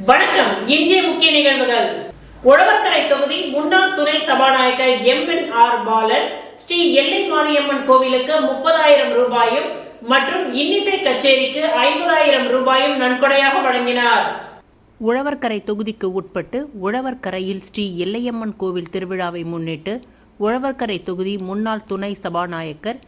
வணக்கம். இன்றைய முக்கிய நிகழ்வுகள். உழவர்கரை தொகுதி முன்னாள் துணை சபாநாயகர் எம்.என்.ஆர். பாலன் ஸ்ரீ எல்லை மாரியம்மன் கோவிலுக்கு 30,000 ரூபாயும் மற்றும் இன்னிசை கச்சேரிக்கு 50,000 ரூபாயும் நன்கொடையாக வழங்கினார். உழவர்கரை தொகுதிக்கு உட்பட்டு உழவர்கரையில் ஸ்ரீ எல்லையம்மன் கோவில் திருவிழாவை முன்னிட்டு உழவர்கரை தொகுதி முன்னாள் துணை சபாநாயகர்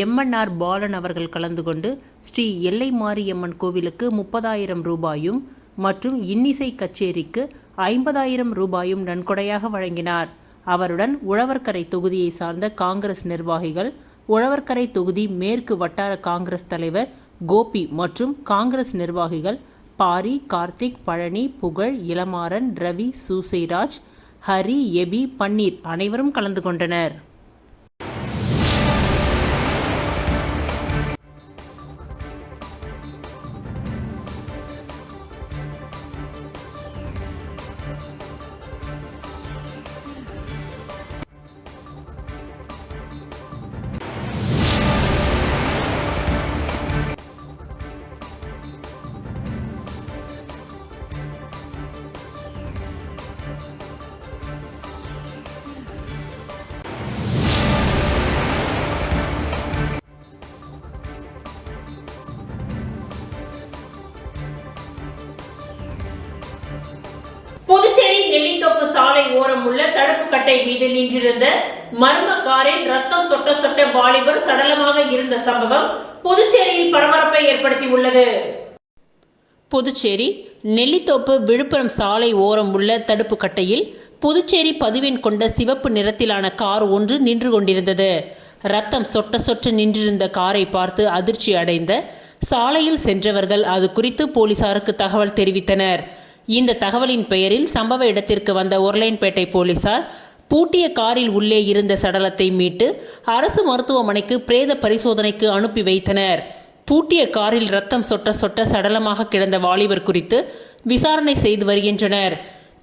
எம்.என்.ஆர். பாலன் அவர்கள் கலந்து கொண்டு ஸ்ரீ எல்லை மாரியம்மன் கோவிலுக்கு 30,000 ரூபாயும் மற்றும் இன்னிசை கச்சேரிக்கு 50,000 ரூபாயும் நன்கொடையாக வழங்கினார். அவருடன் உழவர்கரை தொகுதியை சார்ந்த காங்கிரஸ் நிர்வாகிகள், உழவர்கரை தொகுதி மேற்கு வட்டார காங்கிரஸ் தலைவர் கோபி மற்றும் காங்கிரஸ் நிர்வாகிகள் பாரி, கார்த்திக், பழனி, புகழ், இளமாறன், ரவி, சூசைராஜ், ஹரி, எபி, பன்னீர் அனைவரும் கலந்து கொண்டனர். புதுச்சேரி நெல்லித்தோப்பு சாலை ஓரம் உள்ள தடுப்பு கட்டை மீது நின்றிருந்த மர்ம காரில் ரத்தம் சொட்ட சொட்ட வாலிபர் சடலமாக இருந்த சம்பவம் புதுச்சேரியில் பரபரப்பை ஏற்படுத்தியுள்ளது. புதுச்சேரி நெல்லித்தோப்பு விழுப்புரம் சாலை ஓரம் உள்ள தடுப்பு கட்டையில் புதுச்சேரி பதிவெண் கொண்ட சிவப்பு நிறத்திலான கார் ஒன்று நின்று கொண்டிருந்தது. ரத்தம் சொட்ட சொட்ட நின்றிருந்த காரை பார்த்து அதிர்ச்சி அடைந்த சாலையில் சென்றவர்கள் அது குறித்து போலீசாருக்கு தகவல் தெரிவித்தனர். இந்த தகவலின் பெயரில் சம்பவ இடத்திற்கு வந்த உருளையன்பேட்டை போலீசார் பூட்டிய காரில் உள்ளே இருந்த சடலத்தை மீட்டு அரசு மருத்துவமனைக்கு பிரேத பரிசோதனைக்கு அனுப்பி வைத்தனர். பூட்டிய காரில் ரத்தம் சொட்ட சொட்ட சடலமாக கிடந்த வாலிபர் குறித்து விசாரணை செய்து வருகின்றனர்.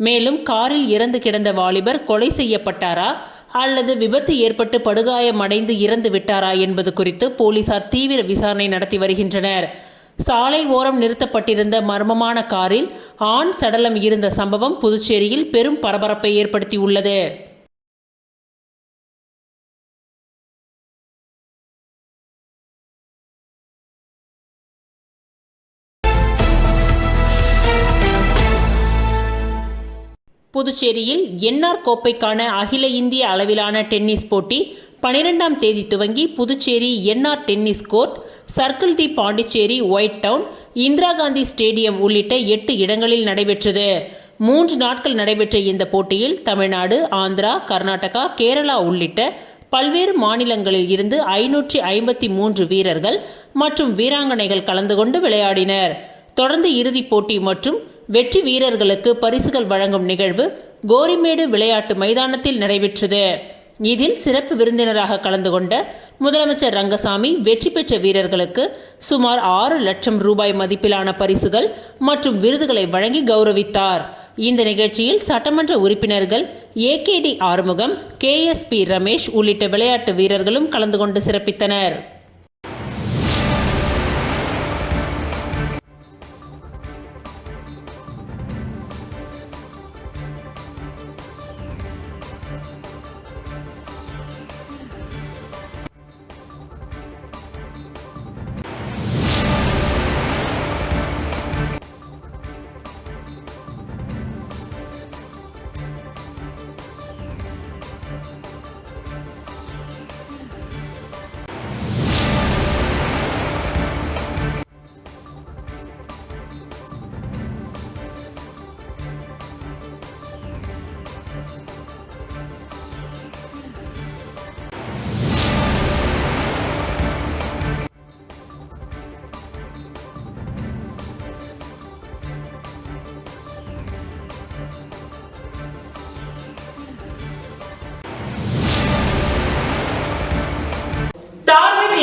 மேலும் காரில் இறந்து கிடந்த வாலிபர் கொலை செய்யப்பட்டாரா அல்லது விபத்து ஏற்பட்டு படுகாயம் அடைந்து இறந்து விட்டாரா என்பது குறித்து போலீசார் தீவிர விசாரணை நடத்தி வருகின்றனர். சாலை ஓரம் நிறுத்தப்பட்டிருந்த மர்மமான காரில் ஆண் சடலம் இருந்த சம்பவம் புதுச்சேரியில் பெரும் பரபரப்பை ஏற்படுத்தியுள்ளது. புதுச்சேரியில் என்ஆர் கோப்பைக்கான அகில இந்திய அளவிலான டென்னிஸ் போட்டி 12ஆம் தேதி துவங்கி Puducherry NR tennis court, circle the Pondicherry, white town, Indira Gandhi stadium உள்ளிட்ட 8 இடங்களில் நடைபெற்றது. 3 நாட்கள் நடைபெற்ற இந்த போட்டியில் தமிழ்நாடு, ஆந்திரா, கர்நாடகா, கேரளா உள்ளிட்ட பல்வேறு மாநிலங்களில் இருந்து 553 வீரர்கள் மற்றும் வீராங்கனைகள் கலந்து கொண்டு விளையாடினர். தொடர்ந்து இறுதிப் போட்டி மற்றும் வெற்றி வீரர்களுக்கு பரிசுகள் வழங்கும் நிகழ்வு கோரிமேடு விளையாட்டு மைதானத்தில் நடைபெற்றது. இதில் சிறப்பு விருந்தினராக கலந்து கொண்ட முதலமைச்சர் ரங்கசாமி வெற்றி பெற்ற வீரர்களுக்கு சுமார் 6 லட்சம் ரூபாய் மதிப்பிலான பரிசுகள் மற்றும் விருதுகளை வழங்கி கௌரவித்தார். இந்த நிகழ்ச்சியில் சட்டமன்ற உறுப்பினர்கள் ஏகேடி ஆறுமுகம், கேஎஸ்பி ரமேஷ் உள்ளிட்ட விளையாட்டு வீரர்களும் கலந்து கொண்டு சிறப்பித்தனர்.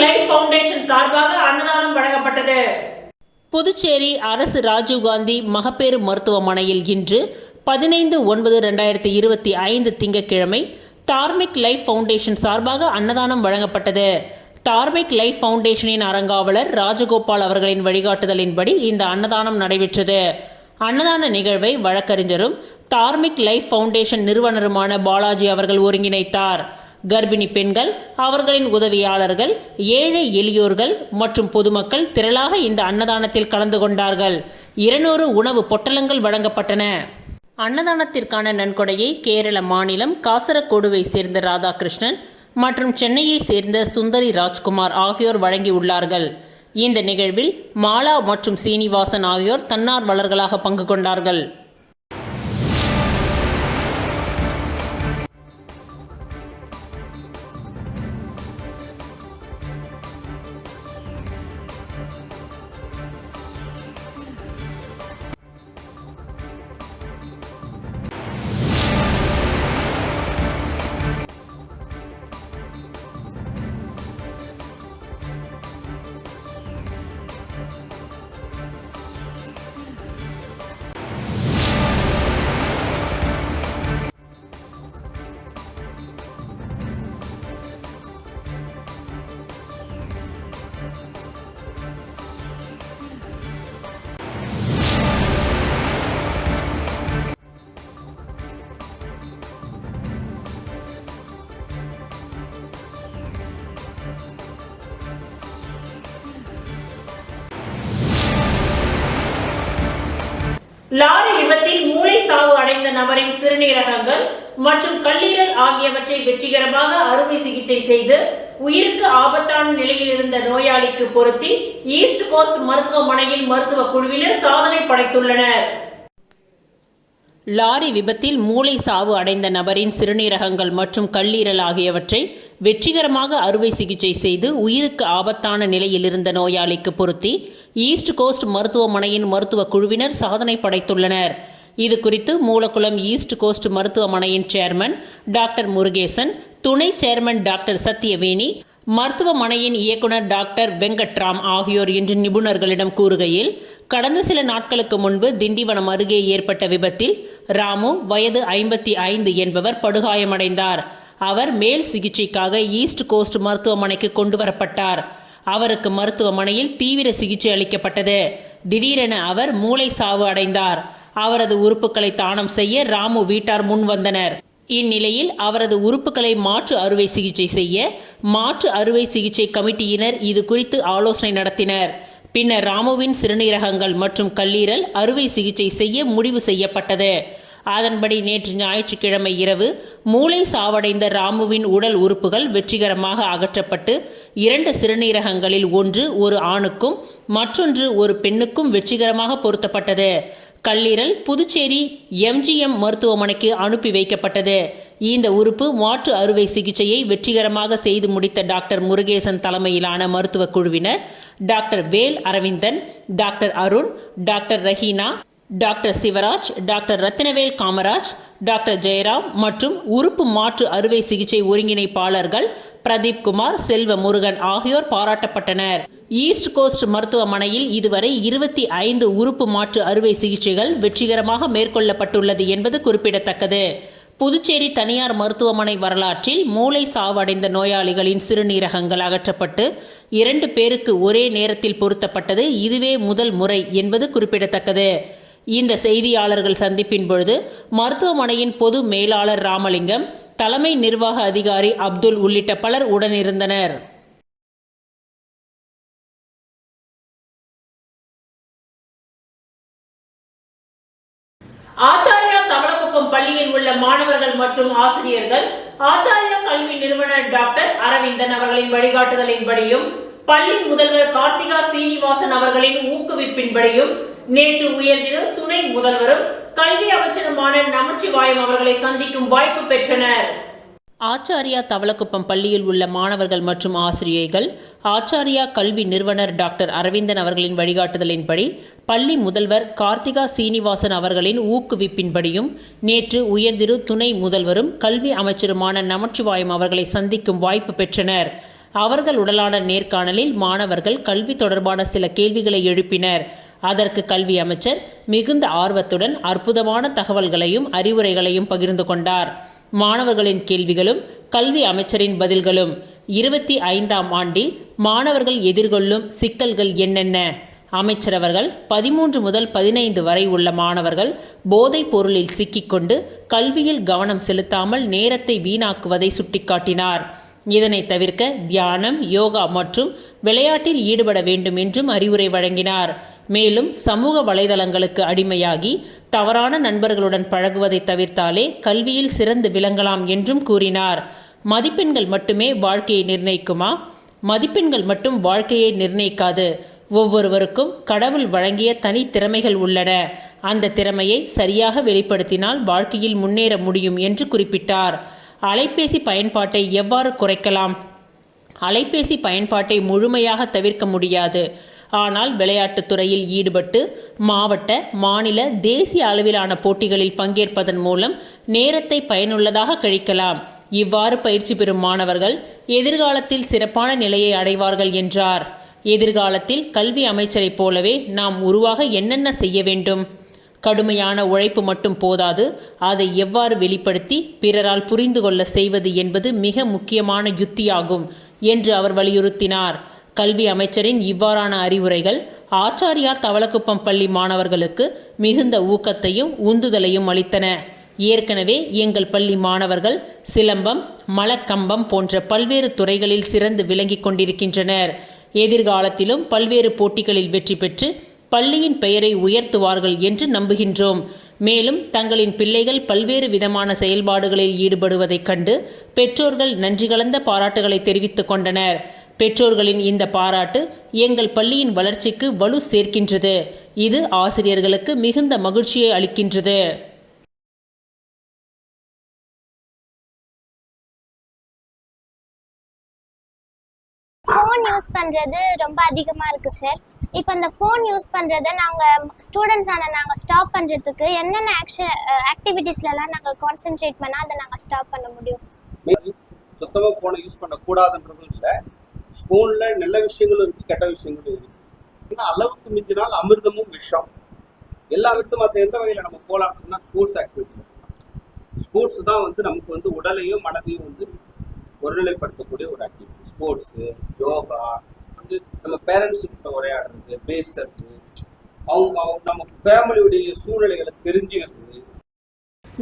லைஃப் ஃபவுண்டேஷன் சார்பாக அன்னதானம் வழங்கப்பட்டது. புதுச்சேரி அரசு ராஜீவ்காந்தி மகப்பேறு மருத்துவமனையில் இன்று 15/9/2025 திங்கட்கிழமை தார்மிக் லைஃப் ஃபவுண்டேஷன் சார்பாக அன்னதானம் வழங்கப்பட்டது. தார்மிக் லைஃப் ஃபவுண்டேஷனின் அறங்காவலர் ராஜகோபால் அவர்களின் வழிகாட்டுதலின்படி இந்த அன்னதானம் நடைபெற்றது. அன்னதான நிகழ்வை வழக்கறிஞரும் தார்மிக் லைஃப் ஃபவுண்டேஷன் நிறுவனருமான பாலாஜி அவர்கள் ஒருங்கிணைத்தார். கர்ப்பிணி பெண்கள், அவர்களின் உதவியாளர்கள், ஏழை எளியோர்கள் மற்றும் பொதுமக்கள் திரளாக இந்த அன்னதானத்தில் கலந்து கொண்டார்கள். 200 உணவு பொட்டலங்கள் வழங்கப்பட்டன. அன்னதானத்திற்கான நன்கொடையை கேரள மாநிலம் காசரகோடுவை சேர்ந்த ராதாகிருஷ்ணன் மற்றும் சென்னையை சேர்ந்த சுந்தரி ராஜ்குமார் ஆகியோர் வழங்கியுள்ளார்கள். இந்த நிகழ்வில் மாலா மற்றும் சீனிவாசன் ஆகியோர் தன்னார்வலர்களாக பங்கு கொண்டார்கள். லாரி விபத்தில் மூளை சாவு அடைந்த நபரின் சிறுநீரகங்கள் மற்றும் கல்லீரல் ஆகியவற்றை வெற்றிகரமாக அறுவை சிகிச்சை செய்து உயிருக்கு ஆபத்தான நிலையில் இருந்த நோயாளிக்கு பொருத்தி ஈஸ்ட் கோஸ்ட் மருத்துவமனையில் மருத்துவ குழுவினர் சாதனை படைத்துள்ளனர். லாரி விபத்தில் மூளை சாவு அடைந்த நபரின் சிறுநீரகங்கள் மற்றும் கல்லீரல் ஆகியவற்றை வெற்றிகரமாக அறுவை சிகிச்சை செய்து உயிருக்கு ஆபத்தான நிலையில் இருந்த நோயாளிக்கு பொருத்தி ஈஸ்ட் கோஸ்ட் மருத்துவமனையின் மருத்துவ குழுவினர் சாதனை படைத்துள்ளனர். இது குறித்து மூலக்குளம் ஈஸ்ட் கோஸ்ட் மருத்துவமனையின் சேர்மன் டாக்டர் முருகேசன், துணை சேர்மன் டாக்டர் சத்யவேணி, மருத்துவமனையின் இயக்குனர் டாக்டர் வெங்கட்ராம் ஆகியோர் இன்று நிபுணர்களிடம் கூறுகையில், கடந்த சில நாட்களுக்கு முன்பு திண்டிவனம் அருகே ஏற்பட்ட விபத்தில் ராமு வயது 55 என்பவர் படுகாயமடைந்தார். அவர் மேல் சிகிச்சைக்காக ஈஸ்ட் கோஸ்ட் மருத்துவமனைக்கு கொண்டு வரப்பட்டார். அவருக்கு மருத்துவமனையில் தீவிர சிகிச்சை அளிக்கப்பட்டது. திடீரென அவர் மூளை சாவு அடைந்தார். அவரது உறுப்புகளை தானம் செய்ய ராமு வீட்டார் முன் வந்தனர். இந்நிலையில் அவரது உறுப்புகளை மாற்று அறுவை சிகிச்சை செய்ய மாற்று அறுவை சிகிச்சை கமிட்டியினர் இது குறித்து ஆலோசனை நடத்தினர். பின்னர் ராமுவின் சிறுநீரகங்கள் மற்றும் கல்லீரல் அறுவை சிகிச்சை செய்ய முடிவு செய்யப்பட்டது. அதன்படி நேற்று ஞாயிற்றுக்கிழமை இரவு மூளை சாவடைந்த ராமுவின் உடல் உறுப்புகள் வெற்றிகரமாக அகற்றப்பட்டு 2 சிறுநீரகங்களில் ஒன்று ஒரு ஆணுக்கும் மற்றொன்று ஒரு பெண்ணுக்கும் வெற்றிகரமாக பொருத்தப்பட்டது. கல்லீரல் புதுச்சேரி MGM மருத்துவமனைக்கு அனுப்பி வைக்கப்பட்டது. இந்த உறுப்பு மாற்று அறுவை சிகிச்சையை வெற்றிகரமாக செய்து முடித்த டாக்டர் முருகேசன் தலைமையிலான மருத்துவ குழுவினர் doctor Vel Aravindan, doctor Arun, doctor Raheena, doctor Sivaraj, doctor Rathinavel Kamaraj, doctor Jayaram மற்றும் உறுப்பு மாற்று அறுவை சிகிச்சை ஒருங்கிணைப்பாளர்கள் பிரதீப் குமார், செல்வ முருகன் ஆகியோர் பாராட்டப்பட்டனர். ஈஸ்ட் கோஸ்ட் மருத்துவமனையில் இதுவரை 25 உறுப்பு மாற்று அறுவை சிகிச்சைகள் வெற்றிகரமாக மேற்கொள்ளப்பட்டுள்ளது என்பது குறிப்பிடத்தக்கது. புதுச்சேரி தனியார் மருத்துவமனை வரலாற்றில் மூளை சாவடைந்த நோயாளிகளின் சிறுநீரகங்கள் அகற்றப்பட்டு 2 பேருக்கு ஒரே நேரத்தில் பொருத்தப்பட்டது இதுவே முதல் முறை என்பது குறிப்பிடத்தக்கது. இந்த செய்தியாளர்கள் சந்திப்பின் பொழுது மருத்துவமனையின் பொது மேலாளர் ராமலிங்கம், தலைமை நிர்வாக அதிகாரி அப்துல் உள்ளிட்ட பலர் உடனிருந்தனர். ஆச்சாரியா தவளக்குப்பம் பள்ளியில் உள்ள மாணவர்கள் மற்றும் ஆசிரியர்கள் ஆச்சாரியா கல்வி நிறுவனர் டாக்டர் அரவிந்தன் அவர்களின் வழிகாட்டுதலின்படியும் பள்ளி முதல்வர் கார்த்திகா சீனிவாசன் அவர்களின் ஊக்குவிப்பின்படியும் நேற்று உயர்திரு துணை முதல்வரும் கல்வி அமைச்சருமான நமச்சிவாயம் அவர்களை சந்திக்கும் வாய்ப்பு பெற்றனர். ஆச்சாரியா தவளக்குப்பம் பள்ளியில் உள்ள மாணவர்கள் மற்றும் ஆசிரியர்கள் ஆச்சாரியா கல்வி நிறுவனர் டாக்டர் அரவிந்தன் அவர்களின் வழிகாட்டுதலின்படி பள்ளி முதல்வர் கார்த்திகா சீனிவாசன் அவர்களின் ஊக்குவிப்பின்படியும் நேற்று உயர்திரு துணை முதல்வரும் கல்வி அமைச்சருமான நமச்சிவாயம் அவர்களை சந்திக்கும் வாய்ப்பு பெற்றனர். அவர்களுடனான நேர்காணலில் மாணவர்கள் கல்வி தொடர்பான சில கேள்விகளை எழுப்பினர். அதற்கு கல்வி அமைச்சர் மிகுந்த ஆர்வத்துடன் அற்புதமான தகவல்களையும் அறிவுரைகளையும் பகிர்ந்து கொண்டார். மாணவர்களின் கேள்விகளும் கல்வி அமைச்சரின் பதில்களும் 25ஆம் ஆண்டில் மாணவர்கள் எதிர்கொள்ளும் சிக்கல்கள் என்னென்ன, அமைச்சர் அவர்கள் 13 முதல் 15 வரை உள்ள மாணவர்கள் போதைப் பொருளில் சிக்கிக்கொண்டு கல்வியில் கவனம் செலுத்தாமல் நேரத்தை வீணாக்குவதை சுட்டிக்காட்டினார். இதனை தவிர்க்க தியானம், யோகா மற்றும் விளையாட்டில் ஈடுபட வேண்டும் என்றும் அறிவுரை வழங்கினார். மேலும் சமூக வலைதளங்களுக்கு அடிமையாகி தவறான நண்பர்களுடன் பழகுவதை தவிர்த்தாலே கல்வியில் சிறந்து விளங்கலாம் என்றும் கூறினார். மதிப்பெண்கள் மட்டுமே வாழ்க்கையை நிர்ணயிக்குமா? மதிப்பெண்கள் மட்டும் வாழ்க்கையை நிர்ணயிக்காது. ஒவ்வொருவருக்கும் கடவுள் வழங்கிய தனி திறமைகள் உள்ளன. அந்த திறமையை சரியாக வெளிப்படுத்தினால் வாழ்க்கையில் முன்னேற முடியும் என்று குறிப்பிட்டார். அலைபேசி பயன்பாட்டை எவ்வாறு குறைக்கலாம்? அலைபேசி பயன்பாட்டை முழுமையாக தவிர்க்க முடியாது. ஆனால் விளையாட்டுத் துறையில் ஈடுபட்டு மாவட்ட, மாநில, தேசிய அளவிலான போட்டிகளில் பங்கேற்பதன் மூலம் நேரத்தை பயனுள்ளதாக கழிக்கலாம். இவ்வாறு பயிற்சி பெறும் மாணவர்கள் எதிர்காலத்தில் சிறப்பான நிலையை அடைவார்கள் என்றார். எதிர்காலத்தில் கல்வி அமைச்சரைப் போலவே நாம் உருவாக என்னென்ன செய்ய வேண்டும்? கடுமையான உழைப்பு மட்டும் போதாது, அதை எவ்வாறு வெளிப்படுத்தி பிறரால் புரிந்து கொள்ள செய்வது என்பது மிக முக்கியமான யுத்தியாகும் என்று அவர் வலியுறுத்தினார். கல்வி அமைச்சரின் இவ்வாறான அறிவுரைகள் ஆச்சாரியார் தவளக்குப்பம் பள்ளி மாணவர்களுக்கு மிகுந்த ஊக்கத்தையும் உந்துதலையும் அளித்தன. ஏற்கனவே எங்கள் பள்ளி மாணவர்கள் சிலம்பம், மலக்கம்பம் போன்ற பல்வேறு துறைகளில் சிறந்து விளங்கிக் கொண்டிருக்கின்றனர். எதிர்காலத்திலும் பல்வேறு போட்டிகளில் வெற்றி பெற்று பள்ளியின் பெயரை உயர்த்துவார்கள் என்று நம்புகின்றோம். மேலும் தங்களின் பிள்ளைகள் பல்வேறு விதமான செயல்பாடுகளில் ஈடுபடுவதைக் கண்டு பெற்றோர்கள் நன்றி கலந்த பாராட்டுகளை தெரிவித்துக் கொண்டனர். பெற்றோர்களின் இந்த பாராட்டு எங்கள் பள்ளியின் வளர்ச்சிக்கு வலு சேர்க்கின்றது. இது ஆசிரியர்களுக்கு மிகுந்த மகிழ்ச்சியை அளிக்கின்றது. ஃபோன் யூஸ் பண்ணுறது ரொம்ப அதிகமாக இருக்குது சார். இப்போ இந்த ஃபோன் யூஸ் பண்ணுறதை நாங்கள் ஸ்டூடெண்ட்ஸான நாங்கள் ஸ்டாப் பண்ணுறதுக்கு என்னென்ன ஆக்டிவிட்டீஸ்லாம் நாங்கள் கான்சென்ட்ரேட் பண்ணால் அதை நாங்கள் ஸ்டாப் பண்ண முடியும்? சுத்தமாக ஃபோனை யூஸ் பண்ணக்கூடாதுன்றதும் இல்லை. ஃபோனில் நல்ல விஷயங்களும் இருக்குது, கெட்ட விஷயங்களும் இருக்குது. அளவுக்கு மிஞ்சினால் அமிர்தமும் விஷம். எல்லா விட்டு மற்ற எந்த வகையில் நம்ம போகலாம்னு சொன்னால் ஸ்போர்ட்ஸ் ஆக்டிவிட்டி. ஸ்போர்ட்ஸ் தான் நமக்கு உடலையும் மனதையும் ஒருநிலைப்படுத்தக்கூடிய ஒரு ஆக்டிவிட்டி. ஸ்போர்ட்ஸு, யோகா, நம்ம பேரண்ட்ஸ் கிட்ட உரையாடுறது, பேசுறது, அவங்க நம்ம ஃபேமிலியுடைய சூழ்நிலைகளை தெரிஞ்சுக்கிறது.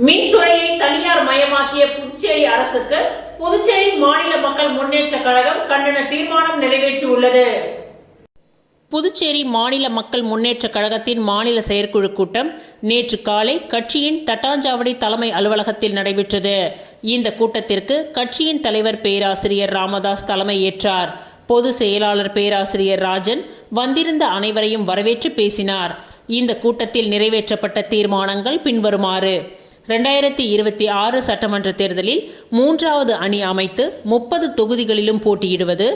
மின்துறையை தனியார் மயமாக்கிய புதுச்சேரி அரசுக்கு புதுச்சேரி மாநில மக்கள் முன்னேற்ற கழகம் கண்டன தீர்மானம் நிறைவேற்றியுள்ளது. புதுச்சேரி மாநில மக்கள் முன்னேற்ற கழகத்தின் மாநில செயற்குழு கூட்டம் நேற்று காலை கட்சியின் தட்டாஞ்சாவடி தலைமை அலுவலகத்தில் நடைபெற்றது. இந்த கூட்டத்திற்கு கட்சியின் தலைவர் பேராசிரியர் ராமதாஸ் தலைமை ஏற்றார். பொதுச் செயலாளர் பேராசிரியர் ராஜன் வந்திருந்த அனைவரையும் வரவேற்று பேசினார். இந்த கூட்டத்தில் நிறைவேற்றப்பட்ட தீர்மானங்கள் பின்வருமாறு: 2026 சட்டமன்ற தேர்தலில் 3வது அணி அமைத்து 30 தொகுதிகளிலும் போட்டியிடுவது,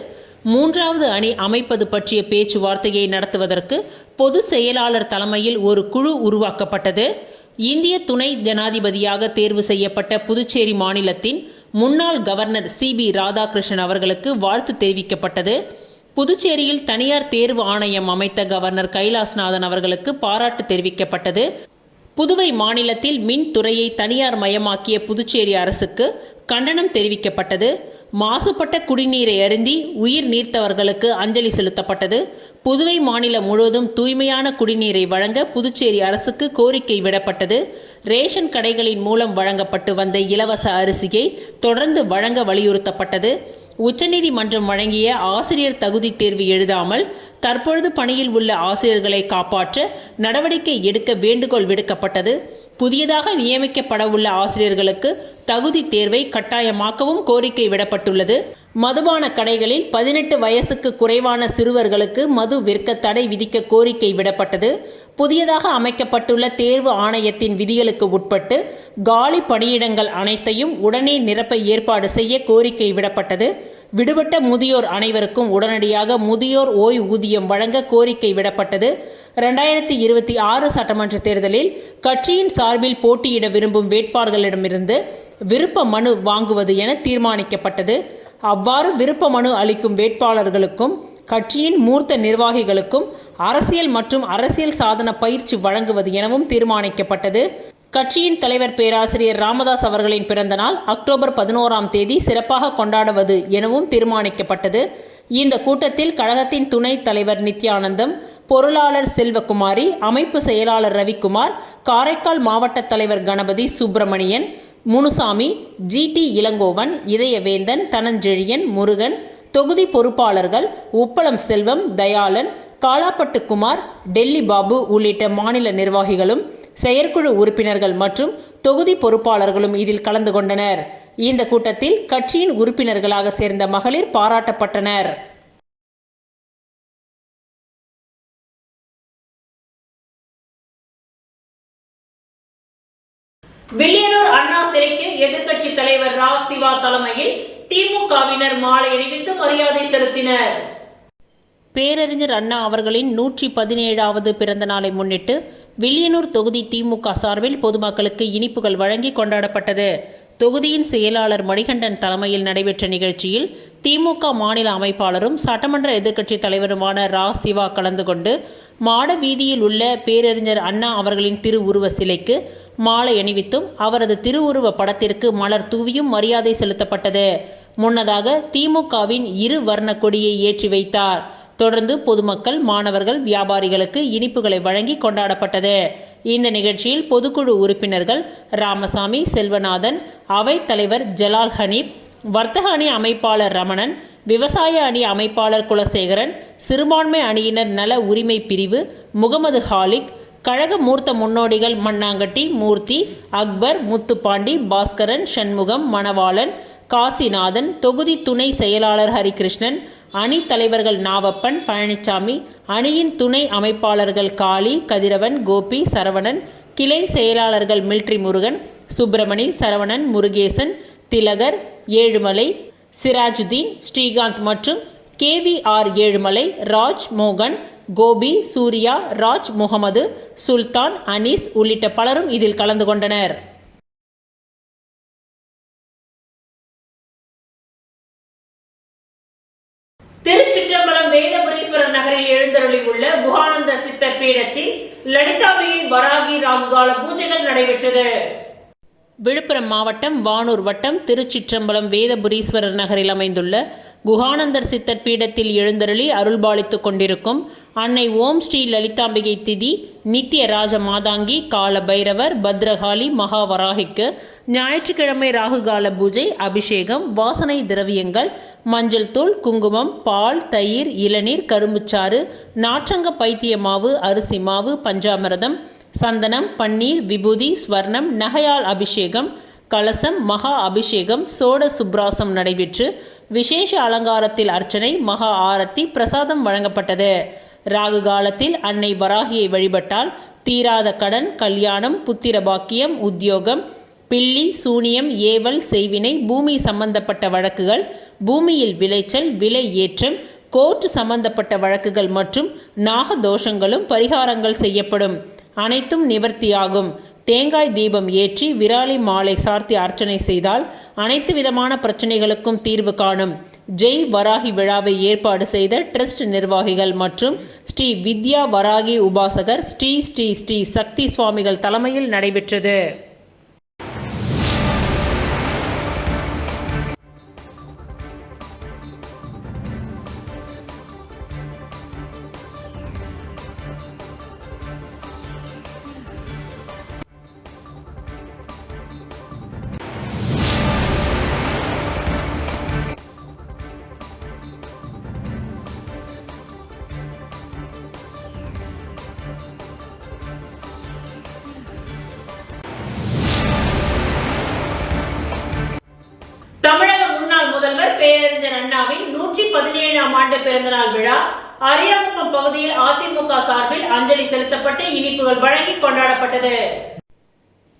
3வது அணி அமைப்பது பற்றிய பேச்சுவார்த்தையை நடத்துவதற்கு பொதுச் செயலாளர் தலைமையில் ஒரு குழு உருவாக்கப்பட்டது. இந்திய துணை ஜனாதிபதியாக தேர்வு செய்யப்பட்ட புதுச்சேரி மாநிலத்தின் முன்னாள் கவர்னர் CB ராதாகிருஷ்ணன் அவர்களுக்கு வாழ்த்து தெரிவிக்கப்பட்டது. புதுச்சேரியில் தனியார் தேர்வு ஆணையம் அமைத்த கவர்னர் கைலாஸ்நாதன் அவர்களுக்கு பாராட்டு தெரிவிக்கப்பட்டது. புதுவை மாநிலத்தில் மின்துறையை தனியார் மயமாக்கிய புதுச்சேரி அரசுக்கு கண்டனம் தெரிவிக்கப்பட்டது. மாசுபட்ட குடிநீரை அருந்தி உயிர் நீர்த்தவர்களுக்கு அஞ்சலி செலுத்தப்பட்டது. புதுவை மாநிலம் முழுவதும் தூய்மையான குடிநீரை வழங்க புதுச்சேரி அரசுக்கு கோரிக்கை விடப்பட்டது. ரேஷன் கடைகளின் மூலம் வழங்கப்பட்டு வந்த இலவச அரிசியை தொடர்ந்து வழங்க வலியுறுத்தப்பட்டது. உச்சநீதிமன்றம் வழங்கிய ஆசிரியர் தகுதி தேர்வு எழுதாமல் தற்பொழுது பணியில் உள்ள ஆசிரியர்களை காப்பாற்ற நடவடிக்கை எடுக்க வேண்டுகோள் விடுக்கப்பட்டது. புதியதாக நியமிக்கப்பட உள்ள ஆசிரியர்களுக்கு தகுதி தேர்வை கட்டாயமாக்கவும் கோரிக்கை விடப்பட்டுள்ளது. மதுபான கடைகளில் 18 வயசுக்கு குறைவான சிறுவர்களுக்கு மது விற்க தடை விதிக்க கோரிக்கை விடப்பட்டது. புதியதாக அமைக்கப்பட்டுள்ள தேர்வு ஆணையத்தின் விதிகளுக்கு உட்பட்டு காலி பணியிடங்கள் அனைத்தையும் உடனே நிரப்ப ஏற்பாடு செய்ய கோரிக்கை விடப்பட்டது. விடுபட்ட முதியோர் அனைவருக்கும் உடனடியாக முதியோர் ஓய்வூதியம் வழங்க கோரிக்கை விடப்பட்டது. 2026 சட்டமன்ற தேர்தலில் கட்சியின் சார்பில் போட்டியிட விரும்பும் வேட்பாளர்களிடமிருந்து விருப்ப மனு வாங்குவது என தீர்மானிக்கப்பட்டது. அவ்வாறு விருப்ப மனு அளிக்கும் வேட்பாளர்களுக்கும் கட்சியின் மூர்த்த நிர்வாகிகளுக்கும் அரசியல் மற்றும் அரசியல் சாதன பயிற்சி வழங்குவது எனவும் தீர்மானிக்கப்பட்டது. கட்சியின் தலைவர் பேராசிரியர் ராமதாஸ் அவர்களின் பிறந்த நாள் அக்டோபர் 11ஆம் தேதி சிறப்பாக கொண்டாடுவது எனவும் தீர்மானிக்கப்பட்டது. இந்த கூட்டத்தில் கழகத்தின் துணைத் தலைவர் நித்யானந்தம், பொருளாளர் செல்வகுமாரி, அமைப்பு செயலாளர் ரவிக்குமார், காரைக்கால் மாவட்ட தலைவர் கணபதி சுப்பிரமணியன், முனுசாமி, ஜிடி இளங்கோவன், இதயவேந்தன், தனஞ்செழியன், முருகன், தொகுதி பொறுப்பாளர்கள் உப்பளம் செல்வம், தயாளன், காலாப்பட்டு குமார், டெல்லி பாபு உள்ளிட்ட மாநில நிர்வாகிகளும் செயற்குழு உறுப்பினர்கள் மற்றும் தொகுதி பொறுப்பாளர்களும் இதில் கலந்து கொண்டனர். இந்த கூட்டத்தில் கட்சியின் உறுப்பினர்களாக சேர்ந்த மகளிர் பாராட்டப்பட்டனர். வில்லியனூர் அண்ணா சிலைக்கு எதிர்க்கட்சி தலைவர் ரா. சிவா தலைமையில் திமுகவினர் மாலை அணிவித்து மரியாதை செலுத்தினர். பேரறிஞர் அண்ணா அவர்களின் 117வது பிறந்த நாளை முன்னிட்டு வில்லியனூர் தொகுதி திமுக சார்பில் பொதுமக்களுக்கு இனிப்புகள் வழங்கி கொண்டாடப்பட்டது. தொகுதியின் செயலாளர் மணிகண்டன் தலைமையில் நடைபெற்ற நிகழ்ச்சியில் திமுக மாநில அமைப்பாளரும் சட்டமன்ற எதிர்க்கட்சி தலைவருமான ரா. சிவா கலந்து கொண்டு மாட வீதியில் உள்ள பேரறிஞர் அண்ணா அவர்களின் திருவுருவ சிலைக்கு மாலை அணிவித்தும் அவரது திருவுருவ படத்திற்கு மலர் தூவியும் மரியாதை செலுத்தப்பட்டது. முன்னதாக திமுகவின் 2 வர்ண கொடியை ஏற்றி வைத்தார். தொடர்ந்து பொதுமக்கள், மாணவர்கள், வியாபாரிகளுக்கு இனிப்புகளை வழங்கி கொண்டாடப்பட்டது. இந்த நிகழ்ச்சியில் பொதுக்குழு உறுப்பினர்கள் ராமசாமி, செல்வநாதன், அவைத் தலைவர் ஜலால் ஹனீப், வர்த்தக அணி அமைப்பாளர் ரமணன், விவசாய அணி அமைப்பாளர் குலசேகரன், சிறுபான்மை அணியினர் நல உரிமை பிரிவு முகமது ஹாலிக், கழக மூர்த்த முன்னோடிகள் மண்ணாங்கட்டி, மூர்த்தி, அக்பர், முத்துப்பாண்டி, பாஸ்கரன், சண்முகம், மணவாளன், காசிநாதன், தொகுதி துணை செயலாளர் ஹரிகிருஷ்ணன், அணி தலைவர்கள் நாவப்பன், பழனிசாமி, அணியின் துணை அமைப்பாளர்கள் காளி, கதிரவன், கோபி, சரவணன், கிளை செயலாளர்கள் மில்ட்ரி முருகன், சுப்பிரமணி, சரவணன், முருகேசன், திலகர், ஏழுமலை, சிராஜுதீன், ஸ்ரீகாந்த் மற்றும் KVR ஏழுமலை, ராஜ் மோகன், கோபி, சூர்யா, ராஜ் முகமது, சுல்தான், அனீஸ் உள்ளிட்ட பலரும் இதில் கலந்து கொண்டனர். திருச்சிற்றம்பலம் வேதபுரீஸ்வரர் நகரில் எழுந்தருளி உள்ள குஹானந்த சித்தர் பீடத்தில் லலிதாம்பிகை வராகி ராகுகால பூஜைகள் நடைபெற்றது. விழுப்புரம் மாவட்டம் வானூர் வட்டம் திருச்சிற்றம்பலம் வேதபுரீஸ்வரர் நகரில் அமைந்துள்ள குஹானந்தர் சித்தர் பீடத்தில் எழுந்தருளி அருள்பாலித்துக் கொண்டிருக்கும் அன்னை ஓம் ஸ்ரீ லலிதாம்பிகை திதி நித்திய ராஜ மாதாங்கி கால பைரவர் பத்ரகாளி மகாவராகிக்கு ஞாயிற்றுக்கிழமை ராகுகால பூஜை, அபிஷேகம், வாசனை திரவியங்கள், மஞ்சள் தூள், குங்குமம், பால், தயிர், இளநீர், கரும்புச்சாறு, நாற்றங்க பைத்திய மாவு, அரிசி மாவு, பஞ்சாமிரதம், சந்தனம், பன்னீர், விபூதி, ஸ்வர்ணம், நகையால் அபிஷேகம், கலசம், மகா அபிஷேகம், சோட சுப்ராசம் நடைபெற்று விசேஷ அலங்காரத்தில் அர்ச்சனை, மகா ஆரத்தி, பிரசாதம் வழங்கப்பட்டது. ராகு காலத்தில் அன்னை வராகியை வழிபட்டால் தீராத கடன், கல்யாணம், புத்திர பாக்கியம், உத்தியோகம், பில்லி, சூனியம், ஏவல், செய்வினை, பூமி சம்பந்தப்பட்ட வழக்குகள், பூமியில் விளைச்சல், விலை ஏற்றம், கோர்ட் சம்பந்தப்பட்ட வழக்குகள் மற்றும் நாகதோஷங்களும் பரிகாரங்கள் செய்யப்படும். அனைத்தும் நிவர்த்தியாகும். தேங்காய் தீபம் ஏற்றி விராலி மாலை சார்த்தி அர்ச்சனை செய்தால் அனைத்து விதமான பிரச்சனைகளுக்கும் தீர்வு காணும். ஜெய் வராகி விழாவை ஏற்பாடு செய்த ட்ரஸ்ட் நிர்வாகிகள் மற்றும் ஸ்ரீ வித்யா வராகி உபாசகர் ஸ்ரீ ஸ்ரீ ஸ்ரீ சக்தி சுவாமிகள் தலைமையில் நடைபெற்றது. தமிழக முன்னாள் முதல்வர் பேரறிஞர் அண்ணாவின் 117ஆம் ஆண்டு பிறந்தநாள் விழா அரியாங்குப்பம் பகுதியில் அதிமுக சார்பில் அஞ்சலி செலுத்தப்பட்டு இனிப்புகள் வழங்கி கொண்டாடப்பட்டது.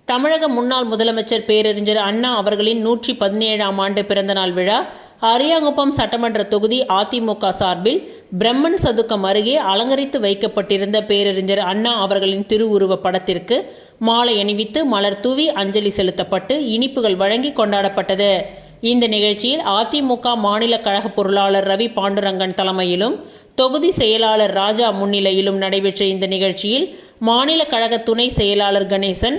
தமிழக முன்னாள் முதலமைச்சர் பேரறிஞர் அண்ணா அவர்களின் 117ஆம் ஆண்டு பிறந்தநாள் விழா அரியாங்குப்பம் சட்டமன்ற தொகுதி அதிமுக சார்பில் பிரம்மன் சதுக்கம் அருகே அலங்கரித்து வைக்கப்பட்டிருந்த பேரறிஞர் அண்ணா அவர்களின் திருவுருவ படத்திற்கு மாலை அணிவித்து மலர் தூவி அஞ்சலி செலுத்தப்பட்டு இனிப்புகள் வழங்கி கொண்டாடப்பட்டது. இந்த நிகழ்ச்சியில் அதிமுக மாநில கழக பொருளாளர் ரவி பாண்டுரங்கன் தலைமையிலும் தொகுதி செயலாளர் ராஜா முன்னிலையிலும் நடைபெற்ற இந்த நிகழ்ச்சியில் மாநில கழக துணை செயலாளர் கணேசன்,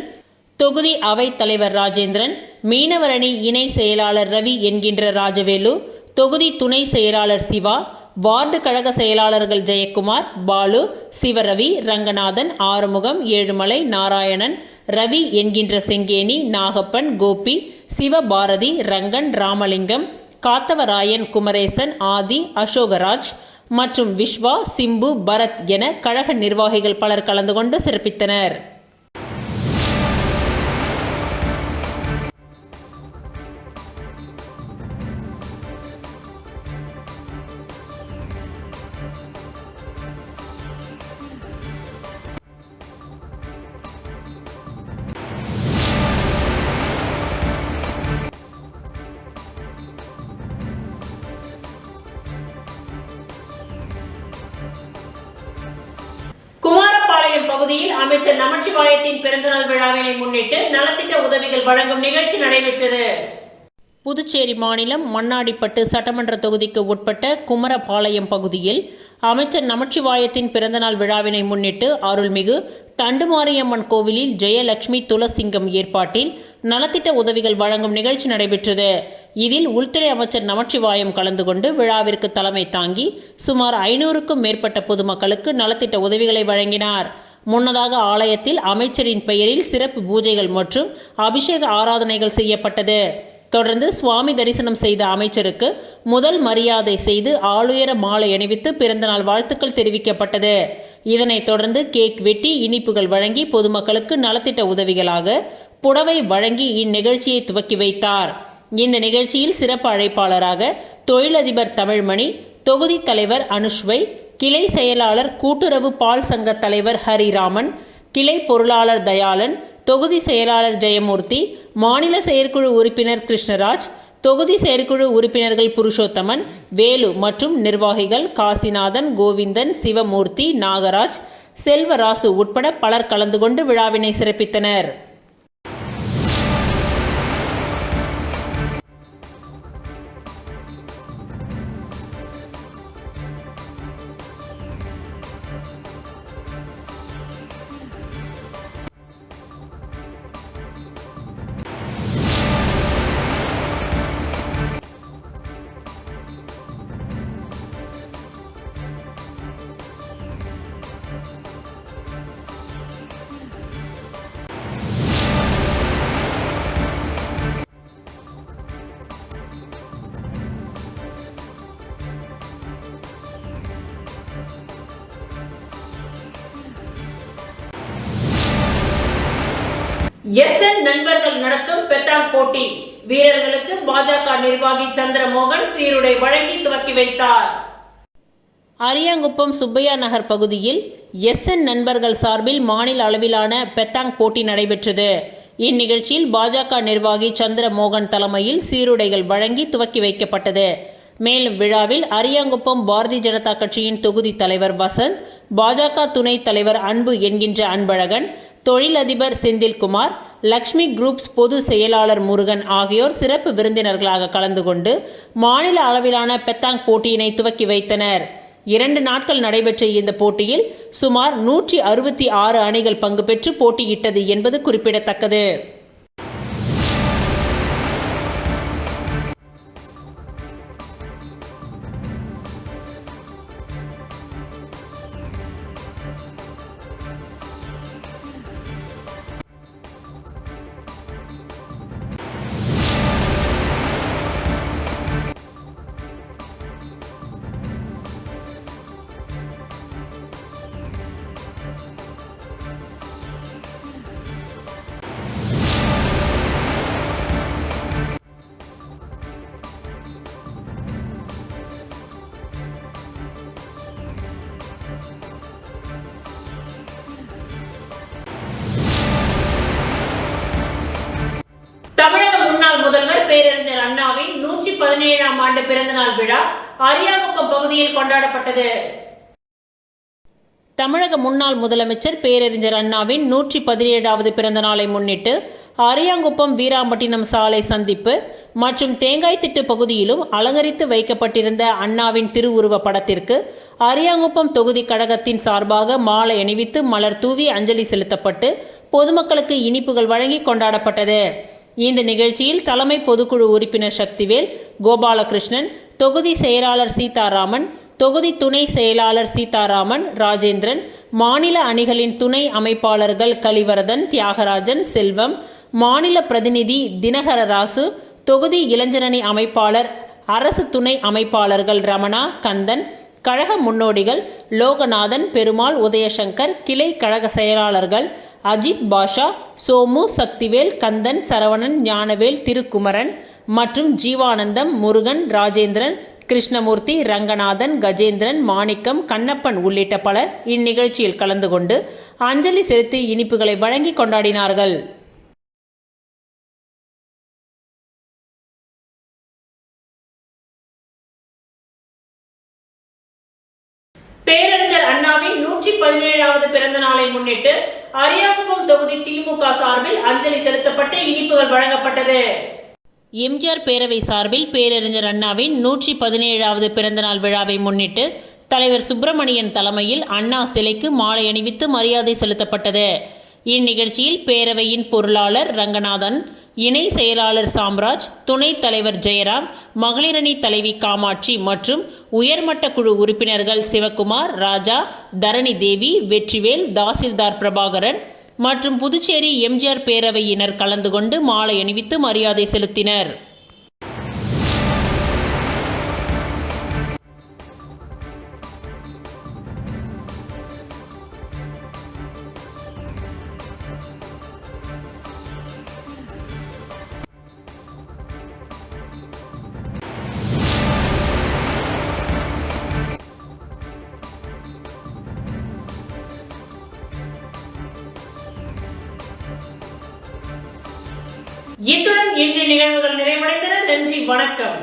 தொகுதி அவைத் தலைவர் ராஜேந்திரன், மீனவர் அணி இணை செயலாளர் ரவி என்கின்ற ராஜவேலு, தொகுதி துணை செயலாளர் சிவா, வார்டு கழக செயலாளர்கள் ஜெயக்குமார், பாலு, சிவரவி, ரங்கநாதன், ஆறுமுகம், ஏழுமலை, நாராயணன், ரவி என்கின்ற செங்கேணி, நாகப்பன், கோபி, சிவபாரதி, ரங்கன், ராமலிங்கம், காத்தவராயன், குமரேசன், ஆதி, அசோகராஜ் மற்றும் விஸ்வா, சிம்பு, பரத் என கழக நிர்வாகிகள் பலர் கலந்து கொண்டு சிறப்பித்தனர். குமாரபாளையம் பகுதியில் அமைச்சர் நமச்சிவாயத்தின் பிறந்தநாள் விழாவினை முன்னிட்டு நலத்திட்ட உதவிகள் வழங்கும் நிகழ்ச்சி நடைபெற்றது. புதுச்சேரி மாநிலம் மண்ணாடிப்பட்டு சட்டமன்ற தொகுதிக்கு உட்பட்ட குமரபாளையம் பகுதியில் அமைச்சர் நமச்சிவாயத்தின் பிறந்தநாள் விழாவினை முன்னிட்டு அருள்மிகு தண்டுமாரியம்மன் கோவிலில் ஜெயலட்சுமி துளசிங்கம் ஏற்பாட்டில் நலத்திட்ட உதவிகள் வழங்கும் நிகழ்ச்சி நடைபெற்றது. இதில் உள்துறை அமைச்சர் நமச்சிவாயம் கலந்து கொண்டு விழாவிற்கு தலைமை தாங்கி சுமார் 500க்கும் மேற்பட்ட பொதுமக்களுக்கு நலத்திட்ட உதவிகளை வழங்கினார். முன்னதாக ஆலயத்தில் அமைச்சரின் பெயரில் சிறப்பு பூஜைகள் மற்றும் அபிஷேக ஆராதனைகள் செய்யப்பட்டது. தொடர்ந்து சுவாமி தரிசனம் செய்த அமைச்சருக்கு முதல் மரியாதை செய்து ஆளுயர மாலை அணிவித்து பிறந்தநாள் வாழ்த்துக்கள் தெரிவிக்கப்பட்டது. இதனைத் தொடர்ந்து கேக் வெட்டி இனிப்புகள் வழங்கி பொதுமக்களுக்கு நலத்திட்ட உதவிகளாக புடவை வழங்கி இந்நிகழ்ச்சியை துவக்கி வைத்தார். இந்த நிகழ்ச்சியில் சிறப்பு அழைப்பாளராக தொழிலதிபர் தமிழ்மணி, தொகுதி தலைவர் அனுஷ்வை, கிளை செயலாளர் கூட்டுறவு பால் சங்க தலைவர் ஹரிராமன், கிளை பொருளாளர் தயாளன், தொகுதி செயலாளர் ஜெயமூர்த்தி, மாநில செயற்குழு உறுப்பினர் கிருஷ்ணராஜ், தொகுதி செயற்குழு உறுப்பினர்கள் புருஷோத்தமன், வேலு மற்றும் நிர்வாகிகள் காசிநாதன், கோவிந்தன், சிவமூர்த்தி, நாகராஜ், செல்வராசு உட்பட பலர் கலந்து கொண்டு விழாவினை சிறப்பித்தனர். SN நண்பர்கள் நடத்தும் பெத்தாங் போட்டி வீரர்களுக்கு பாஜக நிர்வாகி சந்திரமோகன் சீருடை வழங்கி துவக்கி வைத்தார். அரியாங்குப்பம் சுப்பையா நகர் பகுதியில் SN நண்பர்கள் சார்பில் மாநில அளவிலான பெத்தாங் போட்டி நடைபெற்றது. இந்நிகழ்ச்சியில் பாஜக நிர்வாகி சந்திரமோகன் தலைமையில் சீருடைகள் வழங்கி துவக்கி வைக்கப்பட்டது. மேலும் விழாவில் அரியாங்குப்பம் பாரதிய ஜனதா கட்சியின் தொகுதி தலைவர் வசந்த், பாஜக துணைத் தலைவர் அன்பு என்கின்ற அன்பழகன், தொழிலதிபர் செந்தில்குமார், லக்ஷ்மி குரூப்ஸ் பொது செயலாளர் முருகன் ஆகியோர் சிறப்பு விருந்தினர்களாக கலந்து கொண்டு மாநில அளவிலான பெத்தாங் போட்டியினை துவக்கி வைத்தனர். 2 நாட்கள் நடைபெற்ற இந்த போட்டியில் சுமார் 166 அணிகள் பங்கு பெற்று போட்டியிட்டது என்பது குறிப்பிடத்தக்கது. தமிழக முன்னாள் முதல்வர் பேரறிஞர் அண்ணாவின் 117ஆம் ஆண்டு பிறந்தநாள் விழா அரியாங்குப்பம் பகுதியில் கொண்டாடப்பட்டது. தமிழக முன்னாள் முதலமைச்சர் பேரறிஞர் அண்ணாவின் 117வது பிறந்த நாளை முன்னிட்டு அரியாங்குப்பம் வீராம்பட்டினம் சாலை சந்திப்பு மற்றும் தேங்காய்த்திட்டு பகுதியிலும் அலங்கரித்து வைக்கப்பட்டிருந்த அண்ணாவின் திருவுருவ படத்திற்கு அரியாங்குப்பம் தொகுதி கழகத்தின் சார்பாக மாலை அணிவித்து மலர் தூவி அஞ்சலி செலுத்தப்பட்டு பொதுமக்களுக்கு இனிப்புகள் வழங்கி கொண்டாடப்பட்டது. இந்த நிகழ்ச்சியில் தலைமை பொதுக்குழு உறுப்பினர் சக்திவேல், கோபாலகிருஷ்ணன், தொகுதி செயலாளர் சீதாராமன், தொகுதி துணை செயலாளர் சீதாராமன், ராஜேந்திரன், மாநில அணிகளின் துணை அமைப்பாளர்கள் கலிவரதன், தியாகராஜன், செல்வம், மாநில பிரதிநிதி தினகர ராசு, தொகுதி இளைஞரணி அமைப்பாளர், அரசு துணை அமைப்பாளர்கள் ரமணா, கந்தன், கழக முன்னோடிகள் லோகநாதன், பெருமாள், உதயசங்கர், கிளை கழக செயலாளர்கள் அஜித் பாஷா, சோமு, சக்திவேல், கந்தன், சரவணன், ஞானவேல், திருக்குமரன் மற்றும் ஜீவானந்தம், முருகன், ராஜேந்திரன், கிருஷ்ணமூர்த்தி, ரங்கநாதன், கஜேந்திரன், மாணிக்கம், கண்ணப்பன் உள்ளிட்ட பலர் இந்நிகழ்ச்சியில் கலந்து கொண்டு அஞ்சலி செலுத்தி இனிப்புகளை வழங்கி கொண்டாடினார்கள். பேரறிஞர் அண்ணாவின் 117வது பிறந்த நாளை முன்னிட்டு அரியாங்குப்பம் தொகுதி திமுக சார்பில் அஞ்சலி செலுத்தப்பட்டு இனிப்புகள் வழங்கப்பட்டது. எம்ஜிஆர் பேரவை சார்பில் பேரறிஞர் அண்ணாவின் 117வது பிறந்தநாள் விழாவை முன்னிட்டு தலைவர் சுப்பிரமணியன் தலைமையில் அண்ணா சிலைக்கு மாலை அணிவித்து மரியாதை செலுத்தப்பட்டது. இந்நிகழ்ச்சியில் பேரவையின் பொருளாளர் ரங்கநாதன், இணை செயலாளர் சாம்ராஜ், துணைத் தலைவர் ஜெயராம், மகளிரணி தலைவி காமாட்சி மற்றும் உயர்மட்ட குழு உறுப்பினர்கள் சிவக்குமார், ராஜா, தரணி தேவி, வெற்றிவேல், தாசில்தார் பிரபாகரன் மற்றும் புதுச்சேரி எம்ஜிஆர் பேரவையினர் கலந்து கொண்டு மாலை அணிவித்து மரியாதை செலுத்தினர். இத்துடன் இன்றைய நிகழ்வுகள் நிறைவடைந்தன. நன்றி, வணக்கம்.